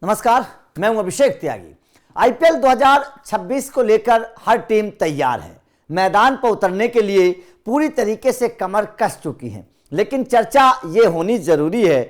नमस्कार, मैं हूं अभिषेक त्यागी। आईपीएल 2026 को लेकर हर टीम तैयार है, मैदान पर उतरने के लिए पूरी तरीके से कमर कस चुकी है। लेकिन चर्चा ये होनी जरूरी है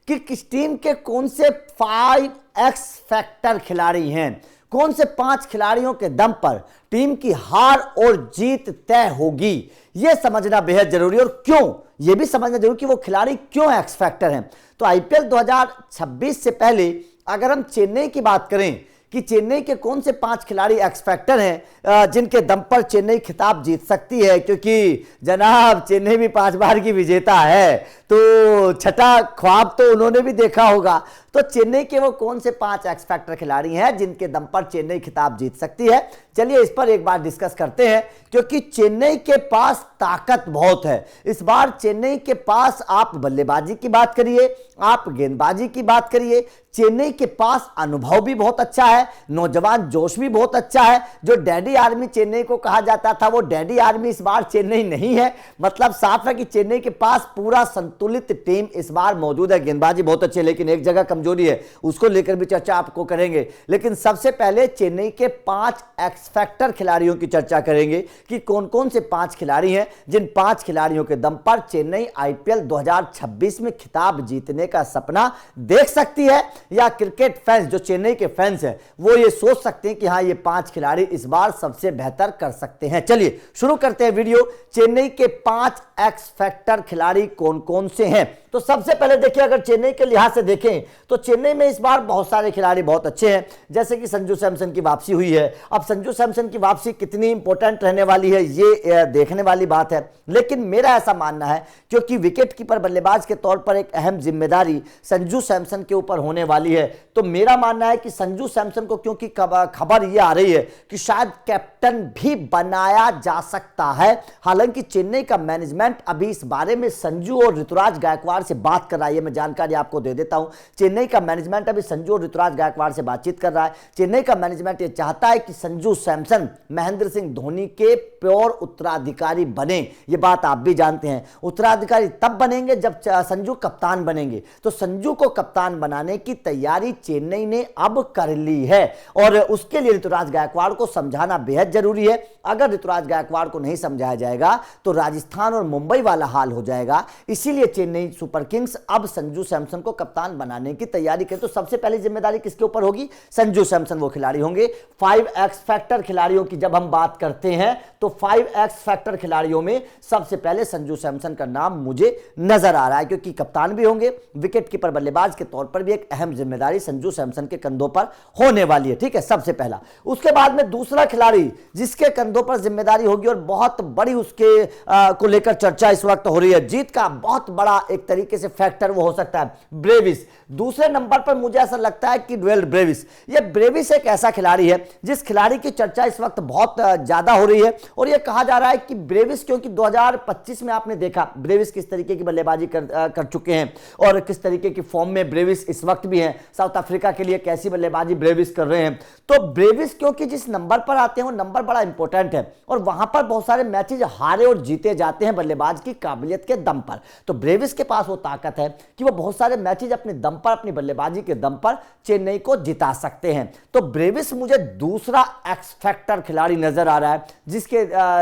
कि किस टीम के कौन से 5x फैक्टर खिलाड़ी हैं, कौन से 5 खिलाड़ियों के दम पर टीम की हार और जीत तय होगी। यह समझना बेहद जरूरी है और क्यों, यह भी समझना जरूरी कि वो खिलाड़ी क्यों एक्स फैक्टर हैं। तो आईपीएल 2026 से पहले अगर हम चेन्नई की बात करें कि चेन्नई के कौन से 5 खिलाड़ी एक्स फैक्टर हैं जिनके दम पर चेन्नई खिताब जीत सकती है, क्योंकि जनाब चेन्नई भी 5 बार की विजेता है, तो छठा ख्वाब तो उन्होंने भी देखा होगा। तो चेन्नई के वो कौन से 5 एक्स फैक्टर खिलाड़ी हैं जिनके दम पर चेन्नई खिताब जीत सकती है, चलिए इस पर एक बार डिस्कस करते हैं। क्योंकि चेन्नई के पास ताकत बहुत है। इस बार चेन्नई के पास आप बल्लेबाजी की बात करिए, आप गेंदबाजी की बात करिए, चेन्नई के पास अनुभव भी बहुत अच्छा है, नौजवान जोश भी बहुत अच्छा है। जो डैडी आर्मी चेन्नई को कहा जाता था, वो डैडी आर्मी इस बार चेन्नई नहीं है। मतलब साफ है कि चेन्नई के पास पूरा संतुलित टीम इस बार मौजूद है। गेंदबाजी बहुत अच्छी है, लेकिन एक जगह कमजोरी है, उसको लेकर भी चर्चा आपको करेंगे। लेकिन सबसे पहले चेन्नई के 5 एक्स फैक्टर खिलाड़ियों की चर्चा करेंगे कि कौन कौन से 5 खिलाड़ी हैं जिन 5 खिलाड़ियों के दम पर चेन्नई आईपीएल 2026 में खिताब जीतने का सपना देख सकती है, या क्रिकेट फैंस जो चेन्नई के फैंस हैं वो ये सोच सकते हैं कि हाँ ये 5 खिलाड़ी इस बार सबसे बेहतर कर सकते हैं। चलिए शुरू करते हैं वीडियो। चेन्नई के 5 एक्स फैक्टर खिलाड़ी कौन कौन से हैं। तो सबसे पहले देखिए, अगर चेन्नई के लिहाज से देखें तो चेन्नई में इस बार बहुत सारे खिलाड़ी बहुत अच्छे हैं, जैसे कि संजू सैमसन की वापसी हुई है। अब संजू सैमसन की वापसी कितनी इंपॉर्टेंट रहने वाली है ये देखने वाली बात है, लेकिन मेरा ऐसा मानना है क्योंकि विकेट कीपर बल्लेबाज के तौर पर एक अहम जिम्मेदारी संजू सैमसन के ऊपर होने वाली है, तो मेरा मानना है कि संजू सैमसन को, क्योंकि खबर यह आ रही है कि शायद कैप्टन भी बनाया जा सकता है। हालांकि चेन्नई का मैनेजमेंट अभी इस बारे में संजू और ऋतुराज गायकवाड़ से बात कर रहा है, मैं जानकारी आपको दे देता हूं। चेन्नई का मैनेजमेंट अभी संजू और ऋतुराज गायकवाड़ से बातचीत कर रहा है। चेन्नई का मैनेजमेंट यह चाहता है कि संजू सैमसन महेंद्र सिंह धोनी के प्योर उत्तराधिकारी बने। यह बात आप भी जानते हैं, उत्तराधिकारी तब बनेंगे जब संजू कप्तान बनेंगे। तो संजू को कप्तान बनाने की तैयारी चेन्नई ने अब कर ली है और उसके लिए ऋतुराज गायकवाड़ को समझाना बेहद जरूरी है। अगर ऋतुराज गायकवाड़ को नहीं समझाया जाएगा तो राजस्थान और मुंबई वाला हाल हो जाएगा। इसीलिए चेन्नई सुपर किंग्स अब संजू सैमसन को कप्तान बनाने की तैयारी करे। तो सबसे पहली जिम्मेदारी किसके ऊपर होगी? संजू सैमसन वो खिलाड़ी होंगे। 5 एक्स फैक्टर खिलाड़ियों की जब हम बात करते हैं तो 5 एक्स फैक्टर खिलाड़ियों में सबसे पहले संजू सैमसन का नाम मुझे नजर आ रहा है, क्योंकि कप्तान भी होंगे, विकेट कीपर बल्लेबाज के तौर पर भी एक अहम जिम्मेदारी संजू सैमसन के कंधों पर होने वाली है। ठीक है, सबसे पहला। उसके बाद में दूसरा खिलाड़ी जिसके कंधों पर जिम्मेदारी होगी और बहुत बड़ी उसके को लेकर चर्चा इस वक्त हो रही है, जीत का बहुत बड़ा एक तरीके से फैक्टर वो हो सकता है ब्रेविस। दूसरे नंबर पर मुझे ऐसा लगता है कि ड्वेल ब्रेविस। ये ब्रेविस एक ऐसा खिलाड़ी है जिस खिलाड़ी की चर्चा इस वक्त बहुत ज्यादा हो रही है और यह कहा जा रहा है कि ब्रेविस, क्योंकि 2025 में आपने देखा ब्रेविस किस तरीके की बल्लेबाजी कर चुके हैं और किस तरीके की फॉर्म में ब्रेविस इस वक्त भी हैं। साउथ अफ्रीका के लिए कैसी बल्लेबाजी ब्रेविस कर रहे हैं। तो ब्रेविस क्योंकि जिस नंबर पर आते हैं वो नंबर बड़ा इंपॉर्टेंट है और वहां पर बहुत सारे मैचेज हारे और जीते जाते हैं बल्लेबाज की काबिलियत के दम पर। तो ब्रेविस के पास वो ताकत है कि वो बहुत सारे मैचेज अपने दम पर, अपनी बल्लेबाजी के दम पर चेन्नई को जिता सकते हैं। तो ब्रेविस मुझे दूसरा एक्स फैक्टर खिलाड़ी नजर आ रहा है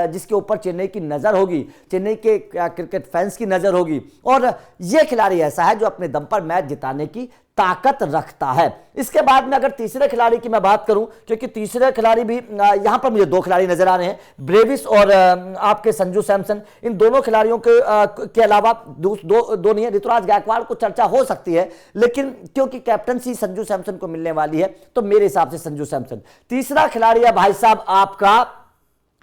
जिसके ऊपर चेन्नई की नजर होगी, चेन्नई के क्रिकेट फैंस की नजर होगी। और यह खिलाड़ी ऐसा है जो अपने दम पर मैच जिताने की ताकत रखता है। इसके बाद में अगर तीसरे खिलाड़ी की मैं बात करूं, क्योंकि तीसरे खिलाड़ी भी यहां पर मुझे 2 खिलाड़ी नजर आ रहे हैं, ब्रेविस और आपके संजू सैमसन। इन दोनों खिलाड़ियों के अलावा दो नहीं है, ऋतुराज गायकवाड़ को चर्चा हो सकती है, लेकिन क्योंकि कैप्टनसी संजू सैमसन को मिलने वाली है तो मेरे हिसाब से संजू सैमसन। तीसरा खिलाड़ी है भाई साहब आपका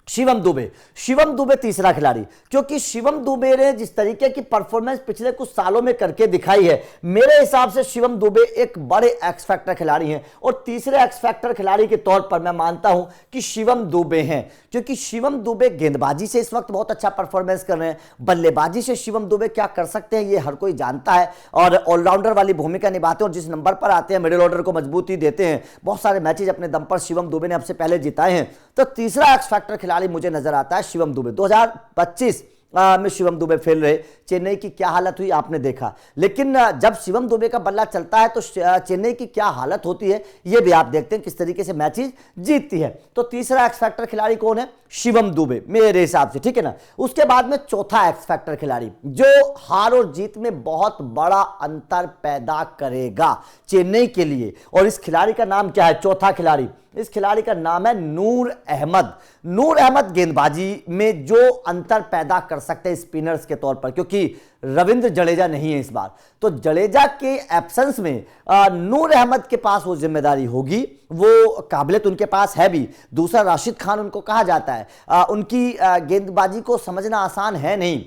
शिवम दुबे। शिवम दुबे तीसरा खिलाड़ी, क्योंकि शिवम दुबे ने जिस तरीके की परफॉर्मेंस पिछले कुछ सालों में करके दिखाई है, मेरे हिसाब से शिवम दुबे एक बड़े एक्स फैक्टर खिलाड़ी हैं और तीसरे एक्स फैक्टर खिलाड़ी के तौर पर मैं मानता हूं कि शिवम दुबे हैं, क्योंकि शिवम दुबे गेंदबाजी से इस वक्त बहुत अच्छा परफॉर्मेंस कर रहे हैं। बल्लेबाजी से शिवम दुबे क्या कर सकते हैं ये हर कोई जानता है और ऑलराउंडर वाली भूमिका निभाते हैं और जिस नंबर पर आते हैं मिडिल ऑर्डर को मजबूती देते हैं। बहुत सारे मैचेज अपने दम पर शिवम दुबे ने अब से पहले जिताए हैं। तो तीसरा एक्स फैक्टर खिलाड़ी मुझे नजर आता है शिवम दुबे। 2025 में शिवम दुबे खेल रहे, चेन्नई की क्या हालत हुई आपने देखा। लेकिन जब शिवम दुबे का बल्ला चलता है तो चेन्नई की क्या हालत होती है ये भी आप देखते हैं, किस तरीके से मैचेस जीतती है। तो तीसरा एक्स फैक्टर खिलाड़ी कौन है? शिवम दुबे मेरे हिसाब से, ठीक है ना। उसके बाद में चौथा एक्स फैक्टर खिलाड़ी जो हार और जीत में बहुत बड़ा अंतर पैदा करेगा चेन्नई के लिए, और इस खिलाड़ी का नाम क्या है? चौथा खिलाड़ी, इस खिलाड़ी का नाम है नूर अहमद। नूर अहमद गेंदबाजी में जो अंतर पैदा कर सकते हैं स्पिनर्स के तौर पर, क्योंकि रविंद्र जडेजा नहीं है इस बार, तो जडेजा के एब्सेंस में नूर अहमद के पास वो जिम्मेदारी होगी, वो काबिलियत उनके पास है भी। दूसरा राशिद खान उनको कहा जाता है, उनकी गेंदबाजी को समझना आसान है नहीं,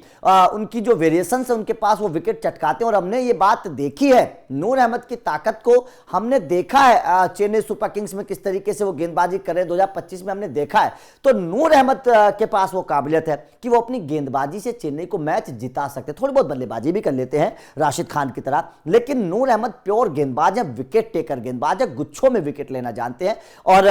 उनकी जो वेरिएशन है उनके पास, वो विकेट चटकाते हैं। और हमने ये बात देखी है, नूर अहमद की ताकत को हमने देखा है चेन्नई सुपर किंग्स में, किस तरीके से वो गेंदबाजी कर रहे हैं 2025 में हमने देखा है। तो नूर अहमद के पास वो काबिलियत है कि वो अपनी गेंदबाजी से चेन्नई को मैच जिता सकते, थोड़ी बहुत बल्लेबाजी भी कर लेते हैं राशिद खान की तरह, लेकिन नूर अहमद प्योर गेंदबाज है, विकेट टेकर गेंदबाज है, गुच्छों में विकेट लेना जानते हैं। और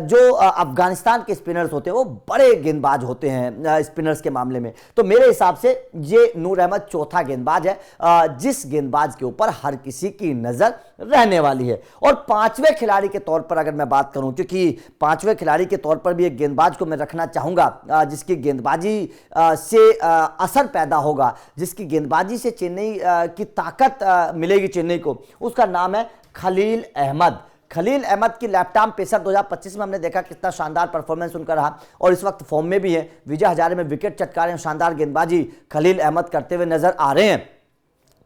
जो अफगानिस्तान के स्पिनर्स होते हैं वो बड़े गेंदबाज होते हैं स्पिनर्स के मामले में। तो मेरे हिसाब से ये नूर अहमद चौथा गेंदबाज है जिस गेंदबाज के ऊपर हर किसी की नजर रहने वाली है। और पांचवें खिलाड़ी के तौर पर अगर मैं बात करूं, क्योंकि पांचवें खिलाड़ी के तौर पर भी एक गेंदबाज को मैं रखना चाहूंगा जिसकी गेंदबाजी से असर पैदा होगा, जिसकी गेंदबाजी से चेन्नई की ताकत मिलेगी चेन्नई को, उसका नाम है खलील अहमद। खलील अहमद की लेफ्ट आर्म पेसर 2025 में हमने देखा कितना शानदार परफॉर्मेंस उनका रहा, और इस वक्त फॉर्म में भी है, विजय हजारे में विकेट चटका रहे हैं, शानदार गेंदबाजी खलील अहमद करते हुए नजर आ रहे हैं।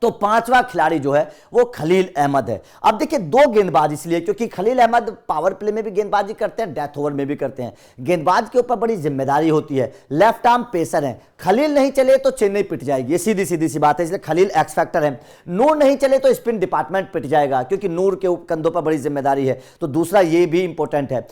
तो पांचवा खिलाड़ी जो है वो खलील अहमद है। अब देखिए दो गेंदबाज इसलिए क्योंकि खलील अहमद पावर प्ले में भी गेंदबाजी करते हैं, डेथ ओवर में भी करते हैं, गेंदबाज के ऊपर बड़ी जिम्मेदारी होती है, लेफ्ट आर्म पेसर है। खलील नहीं चले तो चेन्नई पिट जाएगी, ये सीधी सीधी सी बात है, इसलिए खलील एक्स फैक्टर है। नूर नहीं चले तो स्पिन डिपार्टमेंट पिट जाएगा, क्योंकि नूर के कंधों पर बड़ी जिम्मेदारी है, तो दूसरा ये भी इंपॉर्टेंट है।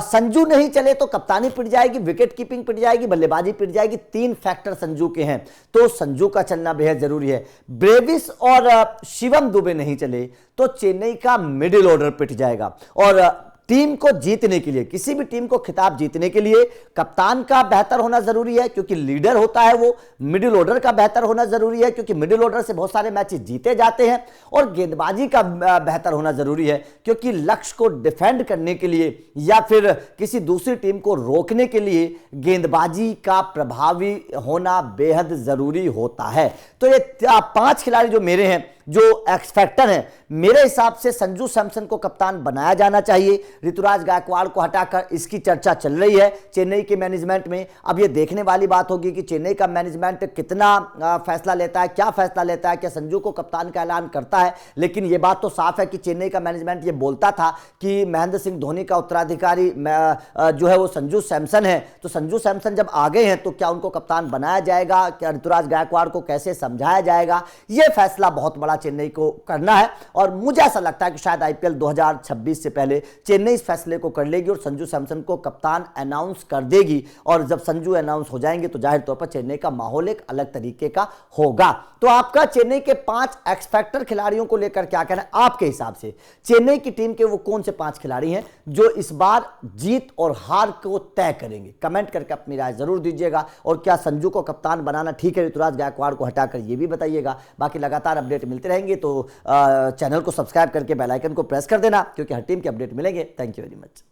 संजू नहीं चले तो कप्तानी पिट जाएगी, विकेट कीपिंग पिट जाएगी, बल्लेबाजी पिट जाएगी, तीन फैक्टर संजू के हैं, तो संजू का चलना बेहद जरूरी है। ब्रेविस और शिवम दुबे नहीं चले तो चेन्नई का मिडिल ऑर्डर पिट जाएगा। और टीम को जीतने के लिए, किसी भी टीम को खिताब जीतने के लिए कप्तान का बेहतर होना जरूरी है, क्योंकि लीडर होता है वो। मिडिल ऑर्डर का बेहतर होना जरूरी है, क्योंकि मिडिल ऑर्डर से बहुत सारे मैचेस जीते जाते हैं। और गेंदबाजी का बेहतर होना जरूरी है, क्योंकि लक्ष्य को डिफेंड करने के लिए या फिर किसी दूसरी टीम को रोकने के लिए गेंदबाजी का प्रभावी होना बेहद जरूरी होता है। तो ये पांच खिलाड़ी जो मेरे हैं, जो एक्स फैक्टर हैं, मेरे हिसाब से संजू सैमसन को कप्तान बनाया जाना चाहिए, ऋतुराज गायकवाड़ को हटाकर। इसकी चर्चा चल रही है चेन्नई के मैनेजमेंट में। अब ये देखने वाली बात होगी कि चेन्नई का मैनेजमेंट कितना फैसला लेता है, क्या फैसला लेता है, क्या संजू को कप्तान का ऐलान करता है। लेकिन ये बात तो साफ है कि चेन्नई का मैनेजमेंट ये बोलता था कि महेंद्र सिंह धोनी का उत्तराधिकारी जो है वो संजू सैमसन है, तो संजू सैमसन जब आ गए हैं तो क्या उनको कप्तान बनाया जाएगा, क्या ऋतुराज गायकवाड़ को कैसे समझाया जाएगा, यह फैसला बहुत बड़ा चेन्नई को करना है। और मुझे ऐसा लगता है कि शायद आईपीएल 2026 से पहले चेन्नई इस फैसले को कर लेगी और संजू सैमसन को कप्तान अनाउंस कर देगी। और जब संजू अनाउंस हो जाएंगे तो जाहिर तौर पर चेन्नई का माहौल एक अलग तरीके का होगा। तो आपका चेन्नई के 5 एक्स फैक्टर खिलाड़ियों को लेकर क्या कहना है? आपके हिसाब से चेन्नई की टीम के वो कौन से 5 खिलाड़ी हैं जो इस बार जीत और हार को तय करेंगे? कमेंट करके अपनी राय जरूर दीजिएगा। और क्या संजू को कप्तान बनाना ठीक है ऋतुराज गायकवाड़ को हटाकर, ये भी बताइएगा। बाकी लगातार अपडेट मिलते रहेंगे, तो चैनल को सब्सक्राइब करके बेल आइकन को प्रेस कर देना, क्योंकि हर टीम के अपडेट मिलेंगे। Thank you very much.